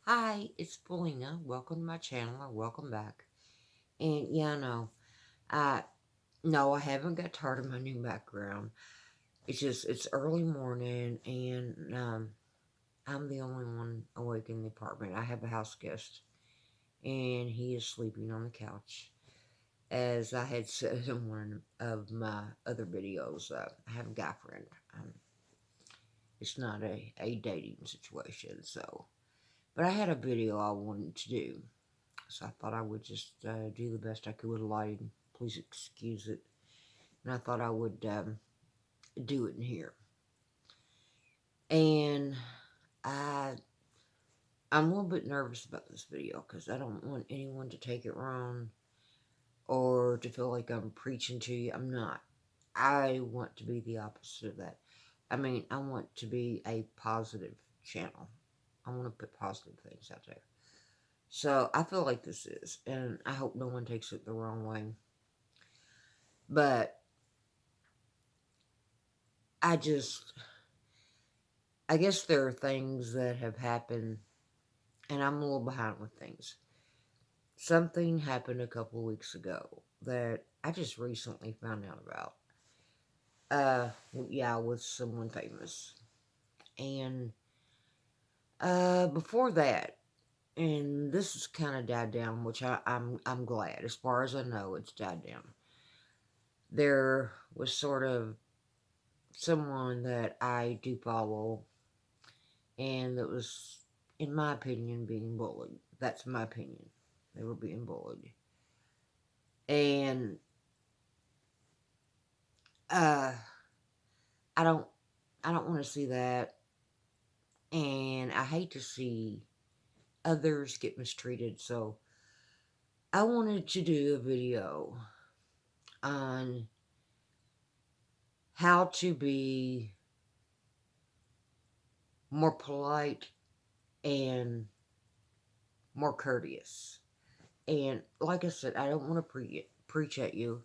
Hi, it's Belina. Welcome to my channel or welcome back. And yeah, no, I no, I haven't got tired of my new background. It's early morning and I'm the only one awake in the apartment. I have a house guest and he is sleeping on the couch. As I had said in one of my other videos, I have a guy friend. Um, it's not a dating situation, so. But I had a video I wanted to do. So I thought I would just do the best I could with lighting. Please excuse it. And I thought I would do it in here. And I, I'm a little bit nervous about this video because I don't want anyone to take it wrong or to feel like I'm preaching to you. I'm not. I want to be the opposite of that. I mean, I want to be a positive channel. I want to put positive things out there. So I feel like this is, and I hope no one takes it the wrong way. But I just, I guess there are things that have happened, and I'm a little behind with things. Something happened a couple of weeks ago that I just recently found out about. Yeah, with someone famous. And, before that, and this has kind of died down, which I'm glad. As far as I know, it's died down. There was sort of someone that I do follow, and that was, in my opinion, being bullied. That's my opinion. They were being bullied. And uh I don't I don't want to see that, and I hate to see others get mistreated. So I wanted to do a video on how to be more polite and more courteous. And like I said, I don't want to preach at you,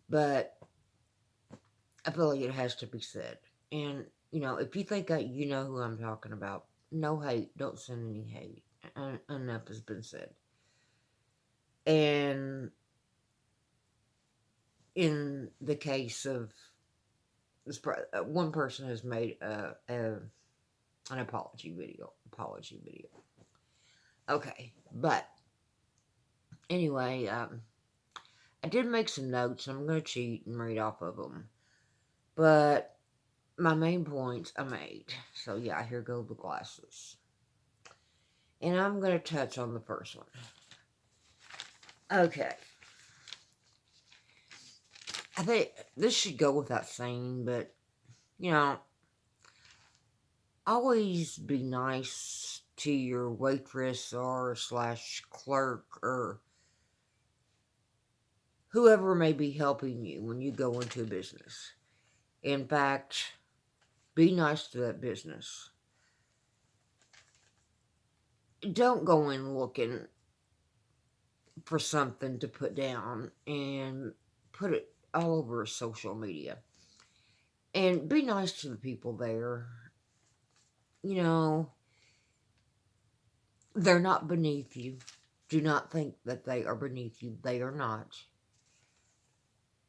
but I feel like it has to be said. And, if you think you know who I'm talking about, no hate. Don't send any hate. Enough has been said. And in the case of this, one person has made an apology video. Okay, but anyway, I did make some notes. I'm going to cheat and read off of them. But my main points I made. So yeah, here go the glasses. And I'm going to touch on the first one. Okay. I think this should go without saying, but, you know, always be nice to your waitress or slash clerk or whoever may be helping you when you go into a business. In fact, be nice to that business. Don't go in looking for something to put down and put it all over social media. And be nice to the people there. You know, they're not beneath you. Do not think that they are beneath you. They are not.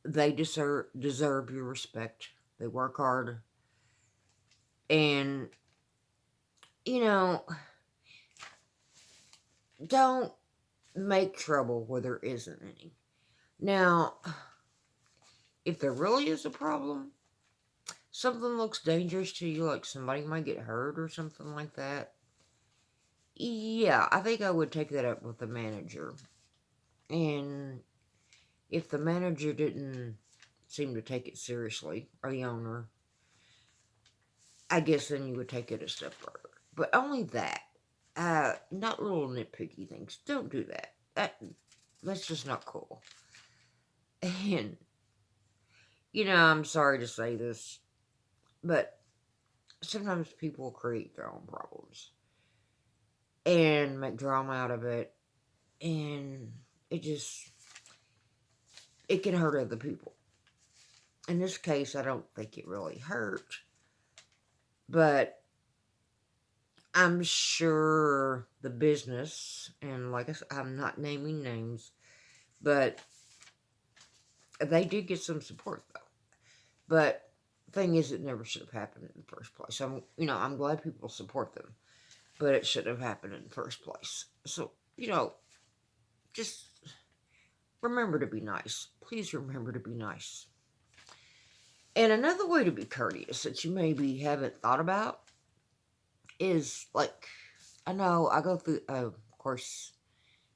They deserve your respect. They work hard. And, you know, don't make trouble where there isn't any. Now, if there really is a problem, something looks dangerous to you, like somebody might get hurt or something like that, yeah, I think I would take that up with the manager. And if the manager didn't seem to take it seriously, or the owner, I guess then you would take it a step further. But only that. Not little nitpicky things. Don't do that. That's just not cool. And, I'm sorry to say this, but sometimes people create their own problems and make drama out of it, and it just, it can hurt other people. In this case, I don't think it really hurt, but I'm sure the business, and like I said, I'm not naming names, but they did get some support though. But thing is, it never should have happened in the first place. I'm glad people support them, but it shouldn't have happened in the first place. So, just remember to be nice. Please remember to be nice. And another way to be courteous that you maybe haven't thought about is like, I know I go through, of course,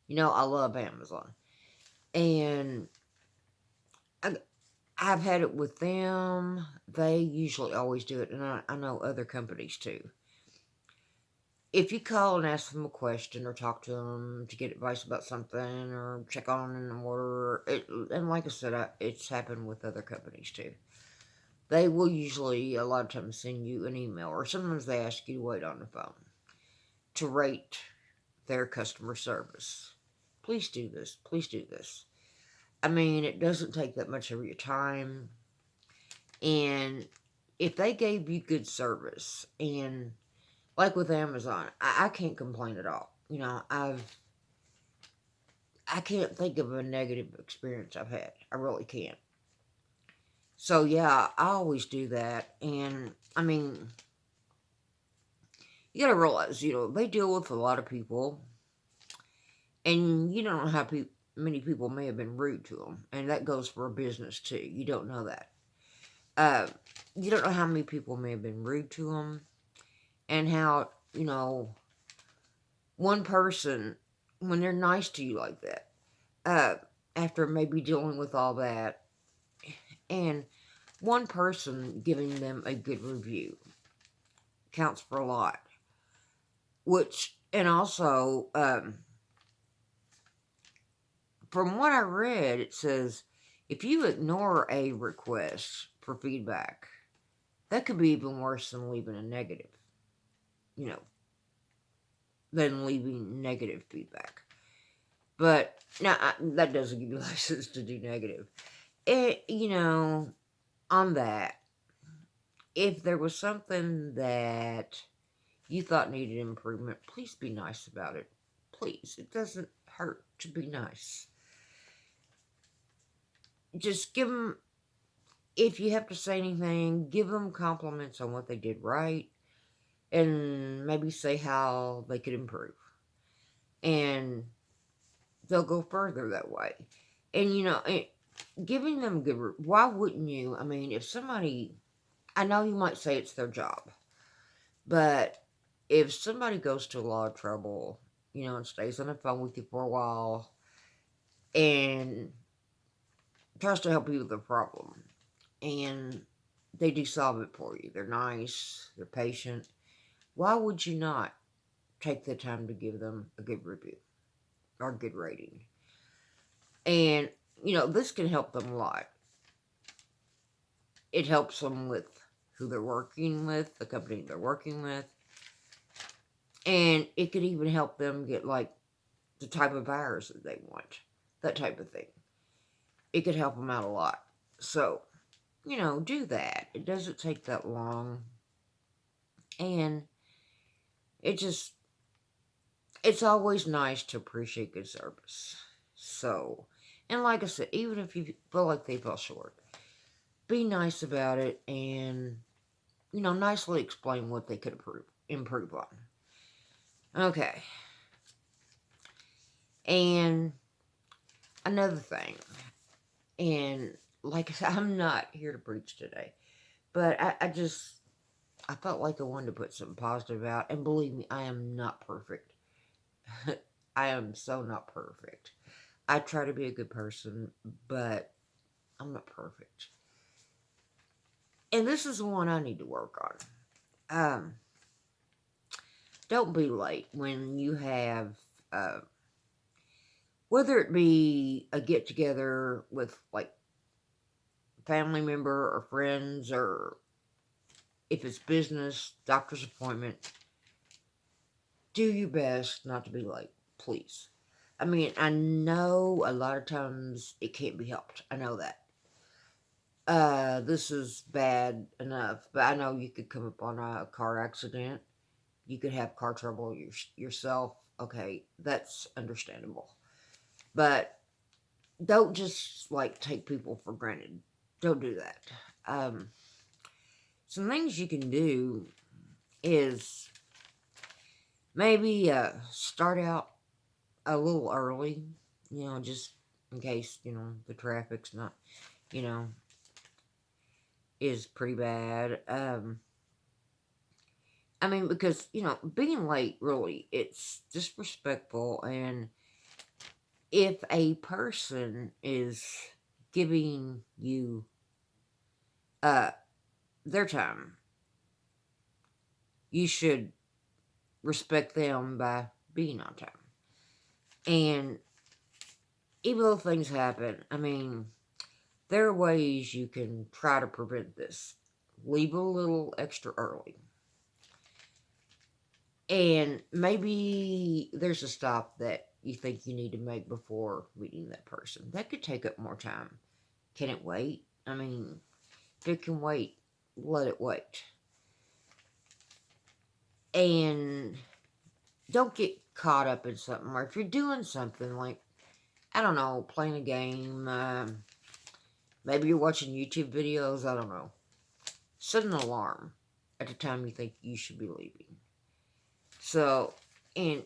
I love Amazon. And I, I've had it with them. They usually always do it. And I know other companies too. If you call and ask them a question or talk to them to get advice about something or check on an order, and like I said, it's happened with other companies too. They will usually, a lot of times, send you an email, or sometimes they ask you to wait on the phone to rate their customer service. Please do this. Please do this. I mean, it doesn't take that much of your time. And if they gave you good service, and like with Amazon, I can't complain at all. I can't think of a negative experience I've had. I really can't. So yeah, I always do that. And I mean, you gotta realize, they deal with a lot of people, and you don't know how many people may have been rude to them, and that goes for a business too. You don't know that. Uh, you don't know how many people may have been rude to them, and how one person, when they're nice to you like that, uh, after maybe dealing with all that, and one person giving them a good review counts for a lot. And also, from what I read, it says if you ignore a request for feedback, that could be even worse than leaving a negative, you know, than leaving negative feedback. But now that doesn't give you license to do negative. On that, if there was something that you thought needed improvement, please be nice about it. Please, it doesn't hurt to be nice. Just give them, if you have to say anything, give them compliments on what they did right, and maybe say how they could improve. And they'll go further that way. And giving them good, why wouldn't you? I mean, if somebody, I know you might say it's their job, but if somebody goes to a lot of trouble, and stays on the phone with you for a while and tries to help you with a problem, and they do solve it for you, they're nice, they're patient, why would you not take the time to give them a good review or a good rating? And, this can help them a lot. It helps them with who they're working with, the company they're working with. And it could even help them get, like, the type of buyers that they want. That type of thing. It could help them out a lot. So, do that. It doesn't take that long. And it's always nice to appreciate good service. So, and like I said, even if you feel like they fell short, be nice about it and, nicely explain what they could improve on. Okay. And another thing, and like I said, I'm not here to preach today, but I felt like I wanted to put something positive out, and believe me, I am not perfect. I am so not perfect. I try to be a good person, but I'm not perfect. And this is the one I need to work on. Don't be late when you have, whether it be a get together with like family member or friends, or if it's business, doctor's appointment, do your best not to be late, please. I mean, I know a lot of times it can't be helped. I know that. This is bad enough, but I know you could come up on a car accident you could have car trouble yourself. Okay, that's understandable. But don't just like take people for granted. Don't do that. Um, some things you can do is maybe start out a little early, just in case, the traffic's not, you know, is pretty bad. I mean, because, being late, really, it's disrespectful. And if a person is giving you uh, their time, you should respect them by being on time. And even though things happen, I mean, there are ways you can try to prevent this. Leave a little extra early. And maybe there's a stop that you think you need to make before meeting that person. That could take up more time. Can it wait? I mean, if it can wait, let it wait. And don't get caught up in something. Or if you're doing something like, I don't know, playing a game, maybe you're watching YouTube videos, I don't know. Set an alarm at the time you think you should be leaving. So, and,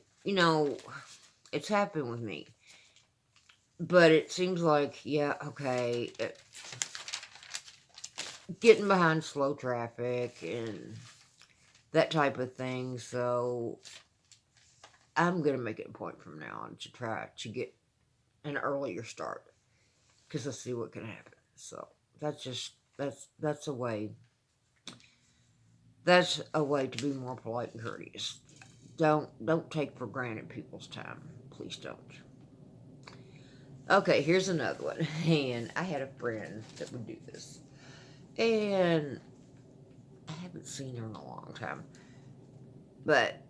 it's happened with me. But it seems like, yeah, okay, getting behind slow traffic and that type of thing. So I'm going to make it a point from now on to try to get an earlier start because I'll see what can happen. So that's a way. That's a way to be more polite and courteous. Don't take for granted people's time. Please don't. Okay, here's another one. And I had a friend that would do this. And I haven't seen her in a long time. But,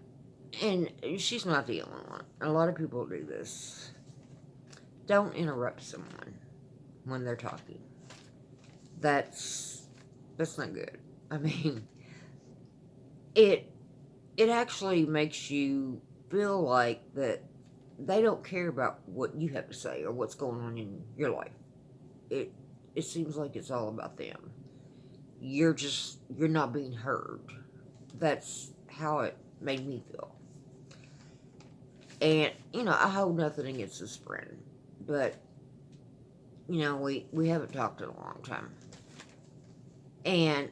and she's not the only one. A lot of people do this. Don't interrupt someone when they're talking. That's not good. I mean, it actually makes you feel like that they don't care about what you have to say or what's going on in your life. It seems like it's all about them. You're not being heard. That's how it made me feel. And, I hold nothing against this friend. But, we haven't talked in a long time. And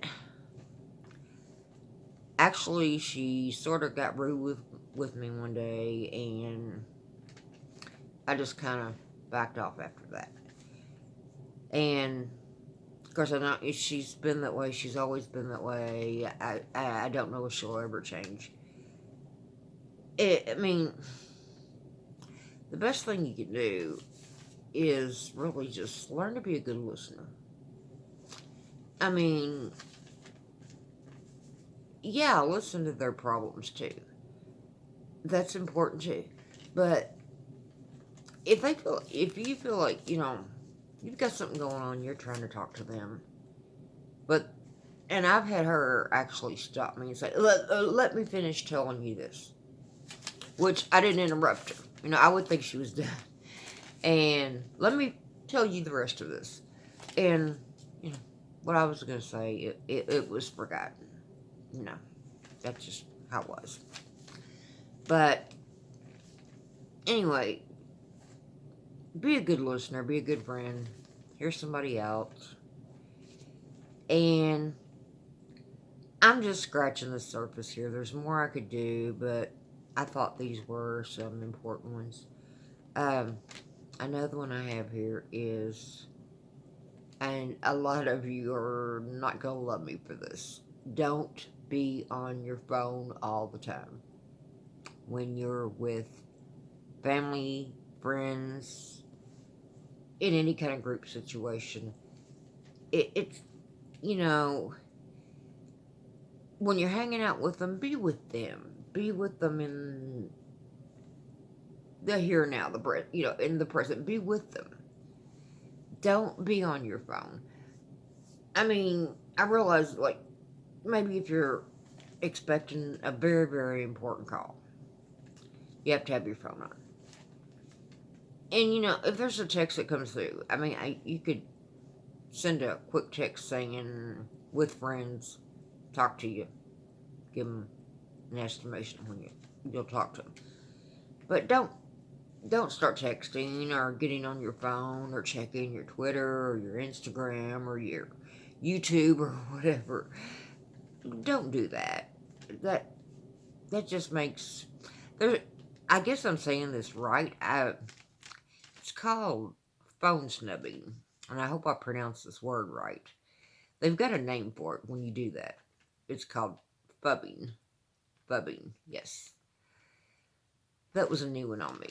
actually, she sort of got rude with me one day. And I just kind of backed off after that. And, of course, I know she's been that way. She's always been that way. I don't know if she'll ever change. I mean, the best thing you can do is really just learn to be a good listener. I mean, yeah, listen to their problems too. That's important too. But if you feel like, you've got something going on, you're trying to talk to them. But, and I've had her actually stop me and say, let me finish telling you this. Which I didn't interrupt her. I would think she was done. And let me tell you the rest of this. And, what I was going to say, it was forgotten. That's just how it was. But, anyway, be a good listener, be a good friend, hear somebody out. And I'm just scratching the surface here. There's more I could do, but I thought these were some important ones. Another one I have here is, and a lot of you are not going to love me for this, don't be on your phone all the time when you're with family, friends, in any kind of group situation. It's, when you're hanging out with them, be with them. Be with them in the here and now, in the present. Be with them. Don't be on your phone. I mean, I realize, like, maybe if expecting a very, very important call. You have to have your phone on. And if there's a text that comes through, I mean, you could send a quick text saying, with friends, talk to you, give them an estimation when you'll talk to them. But don't start texting or getting on your phone or checking your Twitter or your Instagram or your YouTube or whatever. Don't do that. That that just makes there. I guess I'm saying this right. It's called phone snubbing, and I hope I pronounce this word right. They've got a name for it when you do that. It's called fubbing. Fubbing, yes. That was a new one on me.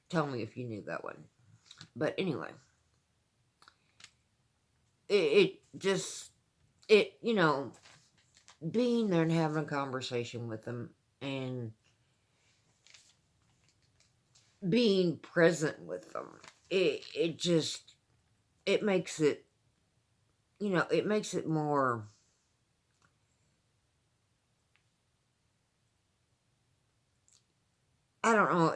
Tell me if you knew that one. But anyway, it just, being there and having a conversation with them and being present with them, it just, it makes it, it makes it more, I don't know,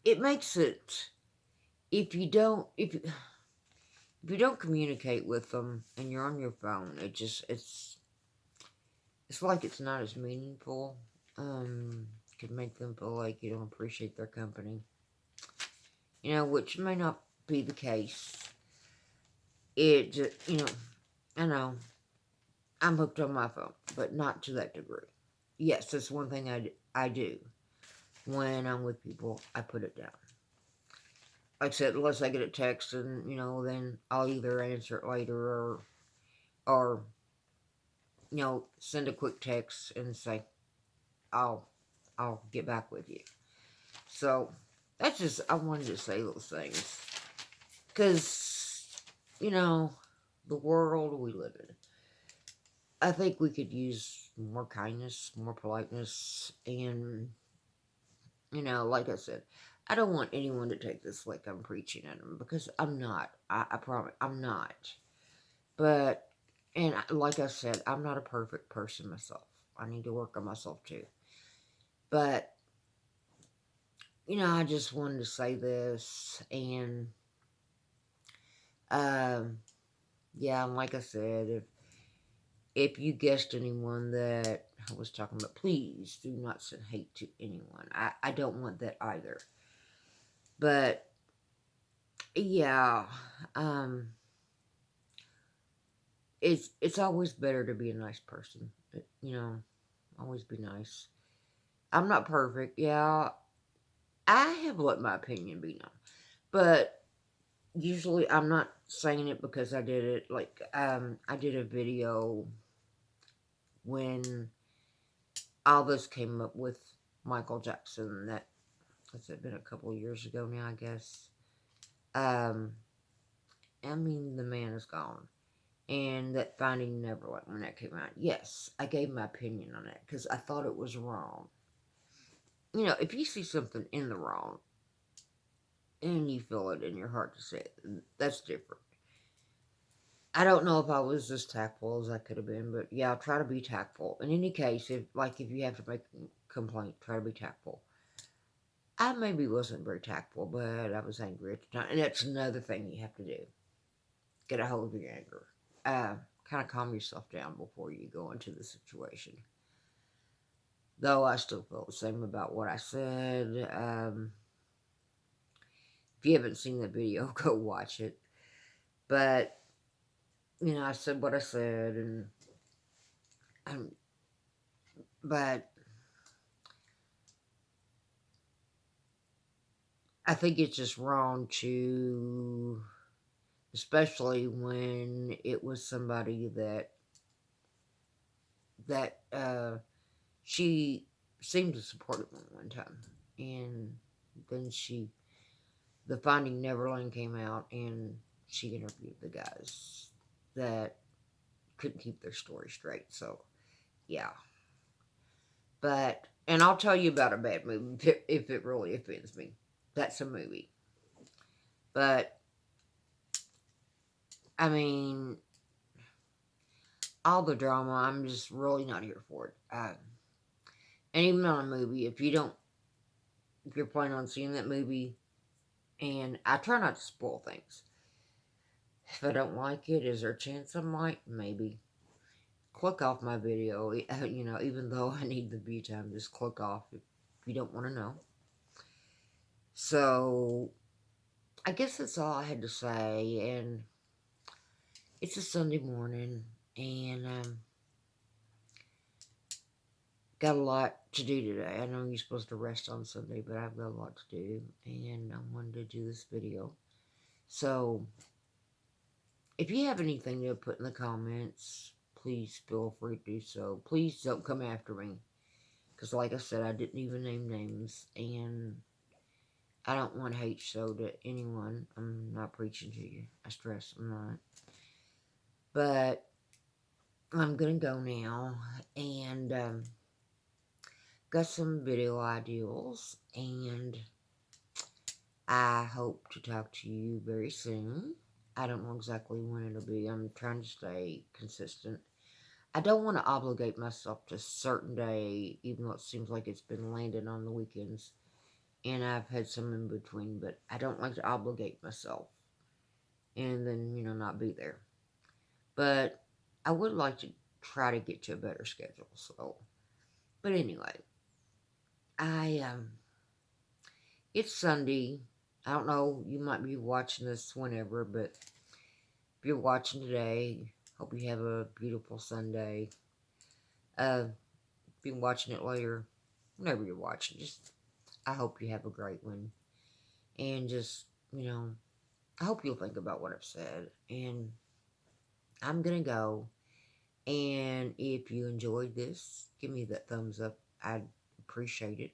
it makes it, if you don't communicate with them and you're on your phone, it's like it's not as meaningful. Could make them feel like you don't appreciate their company. Which may not be the case. It just, I know I'm hooked on my phone, but not to that degree. Yes, that's one thing I do. When I'm with people, I put it down. Like I said, unless I get a text and, then I'll either answer it later or send a quick text and say, I'll, I'll get back with you. So, that's just, I wanted to say those things. Because, the world we live in, I think we could use more kindness, more politeness, and, like I said, I don't want anyone to take this like I'm preaching at them, because I'm not. I promise, I'm not. But, and like I said, I'm not a perfect person myself. I need to work on myself too. But, I just wanted to say this, and, yeah, and like I said, if you guessed anyone that I was talking about, please do not send hate to anyone. I don't want that either. But, yeah, um, it's always better to be a nice person. Always be nice. I'm not perfect. Yeah, I have let my opinion be known. But usually I'm not saying it because I did it. Like, I did a video when all this came up with Michael Jackson. That's been a couple of years ago now, I guess. Um, I mean, the man is gone. And that Finding Neverland, when that came out, yes, I gave my opinion on it because I thought it was wrong. If you see something in the wrong and you feel it in your heart to say it, that's different. I don't know if I was as tactful as I could have been, but yeah, I'll try to be tactful. In any case, if you have to make a complaint, try to be tactful. I maybe wasn't very tactful, but I was angry at the time. And that's another thing you have to do. Get a hold of your anger. Kind of calm yourself down before you go into the situation. Though I still feel the same about what I said. If you haven't seen the video, go watch it. But, I said what I said, and but I think it's just wrong to, especially when it was somebody that she seemed to support it one time, and then the Finding Neverland came out, and she interviewed the guys that couldn't keep their story straight. So, yeah. And I'll tell you about a bad movie if it really offends me. That's a movie. But, I mean, all the drama, I'm just really not here for it. And even on a movie, if you're planning on seeing that movie, and I try not to spoil things. If I don't like it, is there a chance I might? Maybe. Click off my video, even though I need the view time, just click off if you don't want to know. So, I guess that's all I had to say, and it's a Sunday morning, and got a lot to do today. I know you're supposed to rest on Sunday, but I've got a lot to do, and I wanted to do this video. So, if you have anything to put in the comments, please feel free to do so. Please don't come after me, because like I said, I didn't even name names, and I don't want hate show to anyone. I'm not preaching to you. I stress I'm not. But I'm going to go now, and got some video ideals, and I hope to talk to you very soon. I don't know exactly when it'll be. I'm trying to stay consistent. I don't want to obligate myself to a certain day, even though it seems like it's been landing on the weekends. And I've had some in between, but I don't like to obligate myself and then, not be there. But I would like to try to get to a better schedule, so. But anyway, it's Sunday. I don't know, you might be watching this whenever, but if you're watching today, hope you have a beautiful Sunday. If you're watching it later, whenever you're watching, I hope you have a great one. And I hope you'll think about what I've said. And I'm going to go. And if you enjoyed this, give me that thumbs up. I'd appreciate it.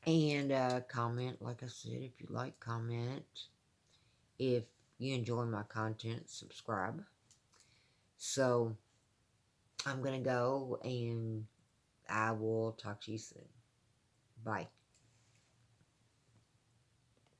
And comment, like I said, if you like, comment. If you enjoy my content, subscribe. So, I'm going to go, and I will talk to you soon. Bye.